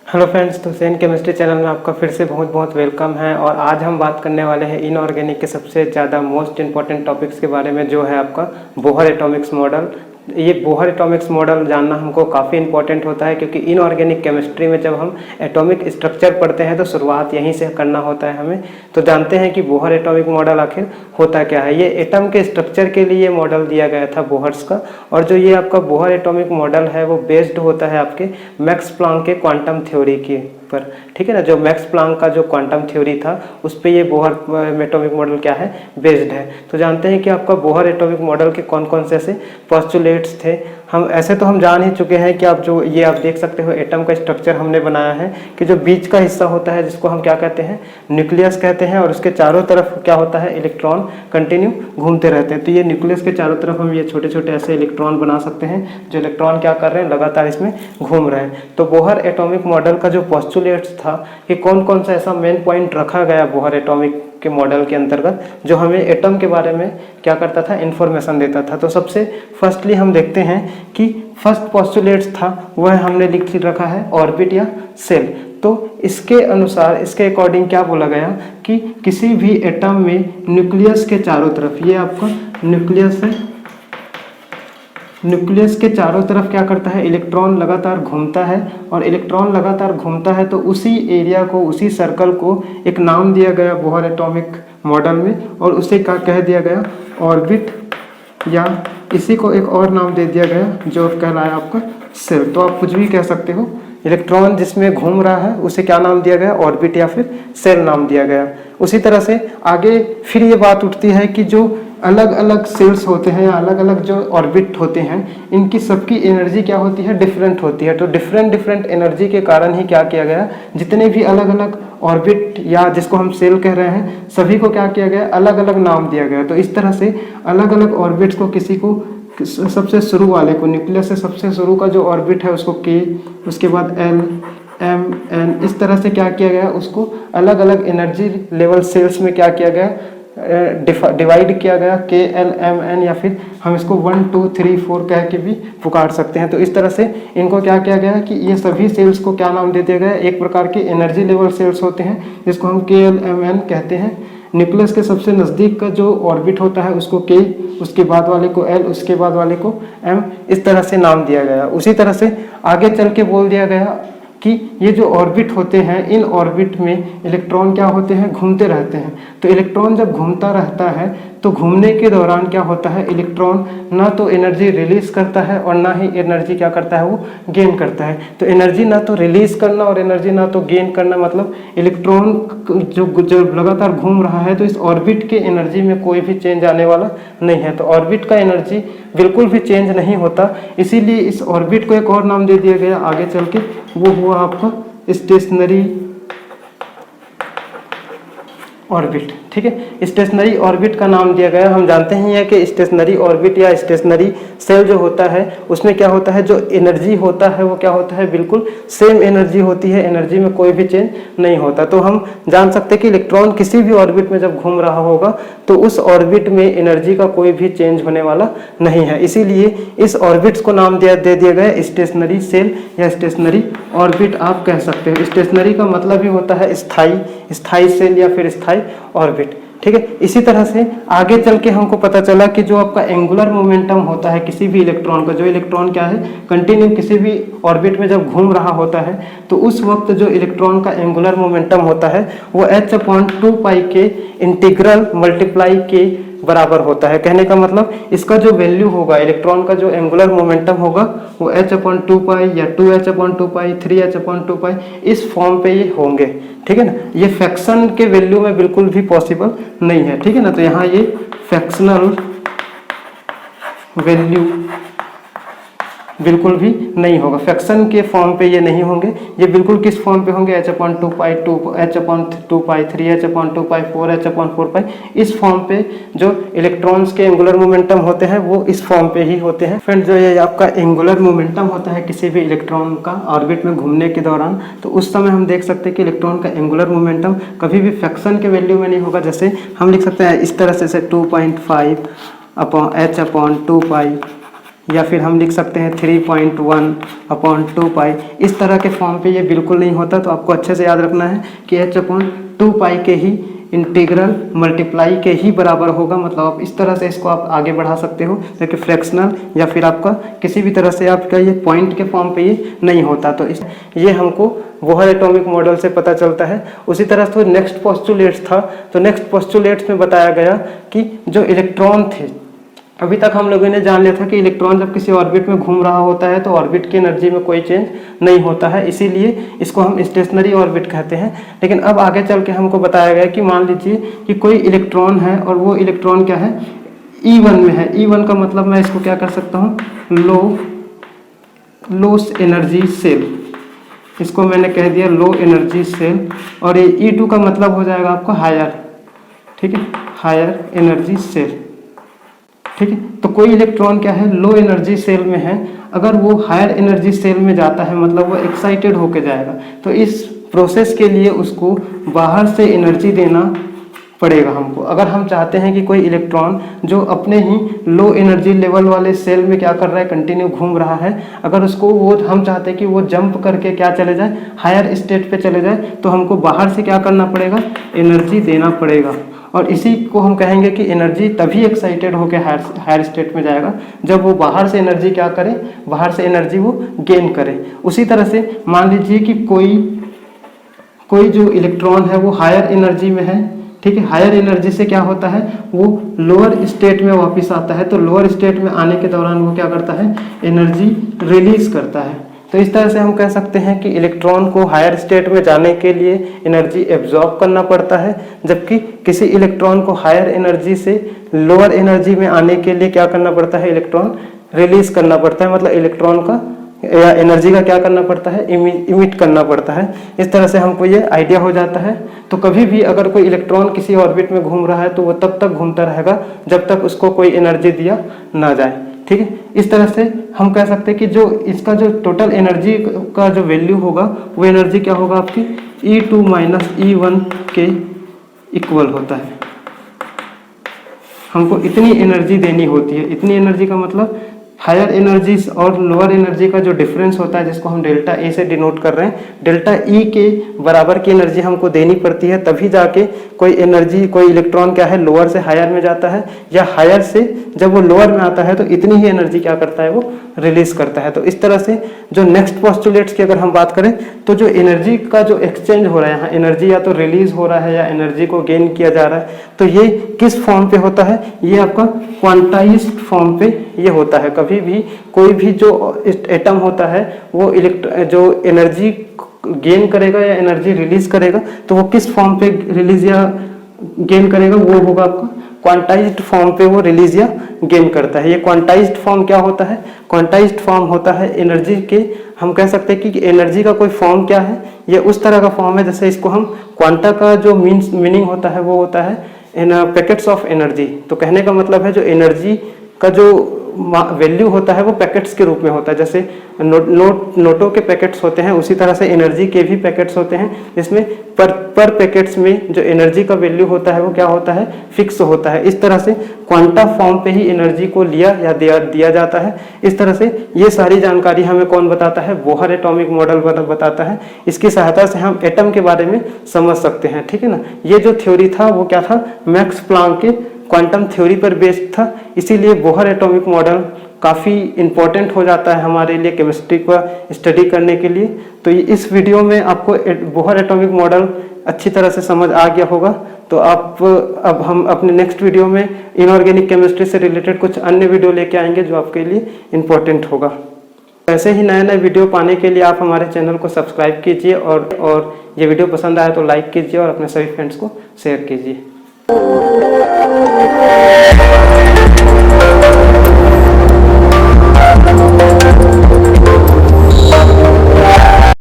Hello friends, तो Sen chemistry channel में आपका फिर से बहुत बहुत वेलकम है। और आज हम बात करने वाले हैं इनऑर्गेनिक के सबसे ज़्यादा मोस्ट इंपॉर्टेंट टॉपिक्स के बारे में, जो है आपका बोहर एटॉमिक्स मॉडल। ये बोहर एटॉमिक्स मॉडल जानना हमको काफ़ी इंपॉर्टेंट होता है, क्योंकि इनऑर्गेनिक केमिस्ट्री में जब हम एटॉमिक स्ट्रक्चर पढ़ते हैं तो शुरुआत यहीं से करना होता है हमें। तो जानते हैं कि बोहर एटॉमिक मॉडल आखिर होता क्या है। ये एटम के स्ट्रक्चर के लिए मॉडल दिया गया था बोहर्स का, और जो ये आपका बोहर एटॉमिक मॉडल है वो बेस्ड होता है आपके मैक्स प्लैंक के क्वांटम थ्योरी के पर। ठीक है ना, जो मैक्स प्लैंक का जो क्वांटम थ्योरी था उस पे ये बोहर एटॉमिक मॉडल क्या है, बेस्ड है। तो जानते हैं कि आपका बोहर एटॉमिक मॉडल के कौन कौन से ऐसे पोस्टुलेट्स थे। हम ऐसे तो हम जान ही चुके हैं कि आप जो ये आप देख सकते हो एटम का स्ट्रक्चर हमने बनाया है कि जो बीच का हिस्सा होता है जिसको हम क्या कहते हैं, न्यूक्लियस कहते हैं, और उसके चारों तरफ क्या होता है, इलेक्ट्रॉन कंटिन्यू घूमते रहते हैं। तो ये न्यूक्लियस के चारों तरफ हम ये छोटे छोटे ऐसे इलेक्ट्रॉन बना सकते हैं, जो इलेक्ट्रॉन क्या कर रहे हैं, लगातार इसमें घूम रहे हैं। तो बोहर एटॉमिक मॉडल का जो पोस्टुलेट्स था कि कौन कौन सा ऐसा मेन पॉइंट रखा गया बोहर एटॉमिक के मॉडल के अंतर्गत जो हमें एटम के बारे में क्या करता था, इंफॉर्मेशन देता था। तो सबसे फर्स्टली हम देखते हैं कि फर्स्ट पोस्टुलेट्स था वह हमने लिख रखा है ऑर्बिट या सेल। तो इसके अनुसार, इसके अकॉर्डिंग क्या बोला गया कि किसी भी एटम में न्यूक्लियस के चारों तरफ, ये आपका न्यूक्लियस है, न्यूक्लियस के चारों तरफ क्या करता है, इलेक्ट्रॉन लगातार घूमता है। और इलेक्ट्रॉन लगातार घूमता है तो उसी एरिया को, उसी सर्कल को एक नाम दिया गया बोहर एटॉमिक मॉडल में, और उसे क्या कह दिया गया, ऑर्बिट, या इसी को एक और नाम दे दिया गया जो कहलाया आपका सेल। तो आप कुछ भी कह सकते हो, इलेक्ट्रॉन जिसमें घूम रहा है उसे क्या नाम दिया गया, ऑर्बिट या फिर सेल नाम दिया गया। उसी तरह से आगे फिर ये बात उठती है कि जो अलग अलग सेल्स होते हैं या अलग अलग जो ऑर्बिट होते हैं, इनकी सबकी एनर्जी क्या होती है, डिफरेंट होती है। तो डिफरेंट डिफरेंट एनर्जी के कारण ही क्या किया गया, जितने भी अलग अलग ऑर्बिट या जिसको हम सेल कह रहे हैं, सभी को क्या किया गया, अलग अलग नाम दिया गया। तो इस तरह से अलग अलग ऑर्बिट्स को, किसी को सबसे शुरू वाले को, न्यूक्लियस से सबसे शुरू का जो ऑर्बिट है उसको के, उसके बाद एल, एम, एन, इस तरह से क्या किया गया, उसको अलग अलग एनर्जी लेवल सेल्स में क्या किया गया, डिवाइड किया गया, के, एल, एम, एन, या फिर हम इसको 1, 2, 3, 4 कह के भी पुकार सकते हैं। तो इस तरह से इनको क्या किया गया कि ये सभी सेल्स को क्या नाम दे दिया गया, एक प्रकार के एनर्जी लेवल सेल्स होते हैं जिसको हम के, एल, एम, एन कहते हैं। न्यूक्लियस के सबसे नज़दीक का जो ऑर्बिट होता है उसको के, उसके बाद वाले को एल, उसके बाद वाले को एम, इस तरह से नाम दिया गया। उसी तरह से आगे चल के बोल दिया गया कि ये जो ऑर्बिट होते हैं, इन ऑर्बिट में इलेक्ट्रॉन क्या होते हैं, घूमते रहते हैं। तो इलेक्ट्रॉन जब घूमता रहता है तो घूमने के दौरान क्या होता है, इलेक्ट्रॉन ना तो एनर्जी रिलीज करता है और ना ही एनर्जी क्या करता है, वो गेन करता है। तो एनर्जी ना तो रिलीज करना और एनर्जी ना तो गेन करना, मतलब इलेक्ट्रॉन जो लगातार घूम रहा है, तो इस ऑर्बिट के एनर्जी में कोई भी चेंज आने वाला नहीं है। तो ऑर्बिट का एनर्जी बिल्कुल भी चेंज नहीं होता, इसीलिए इस ऑर्बिट को एक और नाम दे दिया गया आगे चल के, वो हुआ आपका स्टेशनरी ऑर्बिट। ठीक है, स्टेशनरी ऑर्बिट का नाम दिया गया। हम जानते ही हैं कि स्टेशनरी ऑर्बिट या स्टेशनरी सेल जो होता है उसमें क्या होता है, जो एनर्जी होता है वो क्या होता है, बिल्कुल सेम एनर्जी होती है, एनर्जी में कोई भी चेंज नहीं होता। तो हम जान सकते हैं कि इलेक्ट्रॉन किसी भी ऑर्बिट में जब घूम रहा होगा तो उस ऑर्बिट में एनर्जी का कोई भी चेंज होने वाला नहीं है। इसीलिए इस ऑर्बिट्स को नाम दे दिया गया स्टेशनरी सेल या स्टेशनरी ऑर्बिट आप कह सकते हो। स्टेशनरी का मतलब ही होता है स्थायी, स्थायी सेल या फिर स्थायी ऑर्बिट। ठीक है, इसी तरह से आगे चल के हमको पता चला कि जो आपका एंगुलर मोमेंटम होता है किसी भी इलेक्ट्रॉन का, जो इलेक्ट्रॉन क्या है, कंटिन्यू किसी भी ऑर्बिट में जब घूम रहा होता है तो उस वक्त जो इलेक्ट्रॉन का एंगुलर मोमेंटम होता है वो h/2π के इंटीग्रल मल्टीप्लाई के बराबर होता है। कहने का मतलब इसका जो वैल्यू होगा, इलेक्ट्रॉन का जो एंगुलर मोमेंटम होगा वो h/2π या 2h/2π, 3h/2π इस फॉर्म पे ये होंगे। ठीक है ना, ये फ्रैक्शन के वैल्यू में बिल्कुल भी पॉसिबल नहीं है। ठीक है ना, तो यहाँ ये फ्रैक्शनल वैल्यू बिल्कुल भी नहीं होगा, फ्रैक्शन के फॉर्म पे ये नहीं होंगे। ये बिल्कुल किस फॉर्म पे होंगे, h/2π, 2h/2π, 3h/2π, 4h/4π, इस फॉर्म पे जो इलेक्ट्रॉन्स के एंगुलर मोमेंटम होते हैं वो इस फॉर्म पे ही होते हैं। फ्रेंड्स, जो ये आपका एंगुलर मोमेंटम होता है किसी भी इलेक्ट्रॉन का ऑर्बिट में घूमने के दौरान, तो उस समय हम देख सकते हैं कि इलेक्ट्रॉन का एंगुलर मोमेंटम कभी भी फ्रैक्शन के वैल्यू में नहीं होगा। जैसे हम लिख सकते हैं इस तरह से 2.5 h/2π या फिर हम लिख सकते हैं 3.1/2 पाई। इस तरह के फॉर्म पे ये बिल्कुल नहीं होता, तो आपको अच्छे से याद रखना है कि h/2 पाई के ही इंटीग्रल मल्टीप्लाई के ही बराबर होगा। मतलब आप इस तरह से इसको आप आगे बढ़ा सकते हो, ताकि फ्रैक्शनल या फिर आपका किसी भी तरह से आपका ये पॉइंट के फॉर्म पे ये नहीं होता। तो ये हमको बोहर एटॉमिक मॉडल से पता चलता है। उसी तरह से नेक्स्ट पोस्टुलेट्स था, तो नेक्स्ट पोस्टुलेट्स में बताया गया कि जो इलेक्ट्रॉन थे, अभी तक हम लोगों ने जान लिया था कि इलेक्ट्रॉन जब किसी ऑर्बिट में घूम रहा होता है तो ऑर्बिट की एनर्जी में कोई चेंज नहीं होता है, इसीलिए इसको हम स्टेशनरी ऑर्बिट कहते हैं। लेकिन अब आगे चल के हमको बताया गया कि मान लीजिए कि कोई इलेक्ट्रॉन है और वो इलेक्ट्रॉन क्या है, E1 में है। E1 का मतलब मैं इसको क्या कर सकता हूँ, लो एनर्जी सेल, इसको मैंने कह दिया लो एनर्जी सेल। और ये E2 का मतलब हो जाएगा आपका हायर, ठीक है, हायर एनर्जी सेल, ठीक है। तो कोई इलेक्ट्रॉन क्या है, लो एनर्जी सेल में है, अगर वो हायर एनर्जी सेल में जाता है मतलब वो एक्साइटेड होके जाएगा। तो इस प्रोसेस के लिए उसको बाहर से एनर्जी देना पड़ेगा हमको। अगर हम चाहते हैं कि कोई इलेक्ट्रॉन जो अपने ही लो एनर्जी लेवल वाले सेल में क्या कर रहा है, कंटिन्यू घूम रहा है, अगर उसको वो हम चाहते हैं कि वो जंप करके क्या चले जाए, हायर स्टेट पे चले जाए, तो हमको बाहर से क्या करना पड़ेगा, एनर्जी देना पड़ेगा। और इसी को हम कहेंगे कि एनर्जी तभी एक्साइटेड होकर हायर स्टेट में जाएगा जब वो बाहर से एनर्जी क्या करे, बाहर से एनर्जी वो गेन करे। उसी तरह से मान लीजिए कि कोई जो इलेक्ट्रॉन है वो हायर एनर्जी में है, ठीक है। हायर एनर्जी से क्या होता है, वो लोअर स्टेट में वापस आता है। तो लोअर स्टेट में आने के दौरान वो क्या करता है, एनर्जी रिलीज करता है। तो इस तरह से हम कह सकते हैं कि इलेक्ट्रॉन को हायर स्टेट में जाने के लिए एनर्जी एब्जॉर्ब करना पड़ता है, जबकि किसी इलेक्ट्रॉन को हायर एनर्जी से लोअर एनर्जी में आने के लिए क्या करना पड़ता है, इलेक्ट्रॉन रिलीज करना पड़ता है। मतलब इलेक्ट्रॉन का या एनर्जी का क्या करना पड़ता है, इमिट करना पड़ता है। इस तरह से हमको ये आइडिया हो जाता है। तो कभी भी अगर कोई इलेक्ट्रॉन किसी ऑर्बिट में घूम रहा है तो वो तब तक घूमता रहेगा जब तक उसको कोई एनर्जी दिया ना जाए, ठीक है। इस तरह से हम कह सकते हैं कि जो इसका जो टोटल एनर्जी का जो वैल्यू होगा वो एनर्जी क्या होगा आपकी E2 माइनस E1 के इक्वल होता है। हमको इतनी एनर्जी देनी होती है। इतनी एनर्जी का मतलब हायर एनर्जीज और लोअर एनर्जी का जो डिफरेंस होता है, जिसको हम डेल्टा ए से डिनोट कर रहे हैं, डेल्टा ई के बराबर की एनर्जी हमको देनी पड़ती है, तभी जाके कोई एनर्जी, कोई इलेक्ट्रॉन क्या है, लोअर से हायर में जाता है, या हायर से जब वो लोअर में आता है तो इतनी ही एनर्जी क्या करता है, वो रिलीज करता है। तो इस तरह से जो नेक्स्ट पोस्टुलेट्स की अगर हम बात करें तो जो एनर्जी का जो एक्सचेंज हो रहा है, यहाँ एनर्जी या तो रिलीज हो रहा है या एनर्जी को गेन किया जा रहा है, तो ये किस फॉर्म पे होता है, ये आपका क्वांटाइज्ड फॉर्म पे ये होता है। कभी भी कोई भी जो एटम होता है वो जो एनर्जी गेन करेगा या एनर्जी रिलीज करेगा, तो वो किस फॉर्म पे रिलीज या गेन करेगा, वो होगा आपका क्वांटाइज्ड फॉर्म पे वो रिलीज या गेन करता है। ये क्वांटाइज्ड फॉर्म क्या होता है, क्वांटाइज्ड फॉर्म होता है एनर्जी के, हम कह सकते हैं कि एनर्जी का कोई फॉर्म क्या है, ये उस तरह का फॉर्म है जैसे इसको हम क्वांटा का जो मीनिंग होता है वो होता है इन पैकेट्स ऑफ एनर्जी। तो कहने का मतलब है जो एनर्जी का जो वैल्यू होता है वो पैकेट्स के रूप में होता है। जैसे नोटों के पैकेट्स होते हैं, उसी तरह से एनर्जी के भी पैकेट्स होते हैं, जिसमें पर पैकेट्स में जो एनर्जी का वैल्यू होता है वो क्या होता है, फिक्स होता है। इस तरह से क्वांटा फॉर्म पे ही एनर्जी को लिया या दिया जाता है। इस तरह से ये सारी जानकारी हमें कौन बताता है, बोहर एटॉमिक मॉडल बताता है। इसकी सहायता से हम एटम के बारे में समझ सकते हैं, ठीक है ना। ये जो थ्योरी था वो क्या था, मैक्स प्लांक के क्वांटम थ्योरी पर बेस्ड था, इसीलिए बोहर एटॉमिक मॉडल काफ़ी इम्पोर्टेंट हो जाता है हमारे लिए केमिस्ट्री का स्टडी करने के लिए। तो इस वीडियो में आपको बोहर एटॉमिक मॉडल अच्छी तरह से समझ आ गया होगा। तो अब हम अपने नेक्स्ट वीडियो में इनऑर्गेनिक केमिस्ट्री से रिलेटेड कुछ अन्य वीडियो लेके आएंगे जो आपके लिए इम्पोर्टेंट होगा। ऐसे ही नए नए वीडियो पाने के लिए आप हमारे चैनल को सब्सक्राइब कीजिए और ये वीडियो पसंद आए तो लाइक कीजिए और अपने सभी फ्रेंड्स को शेयर कीजिए।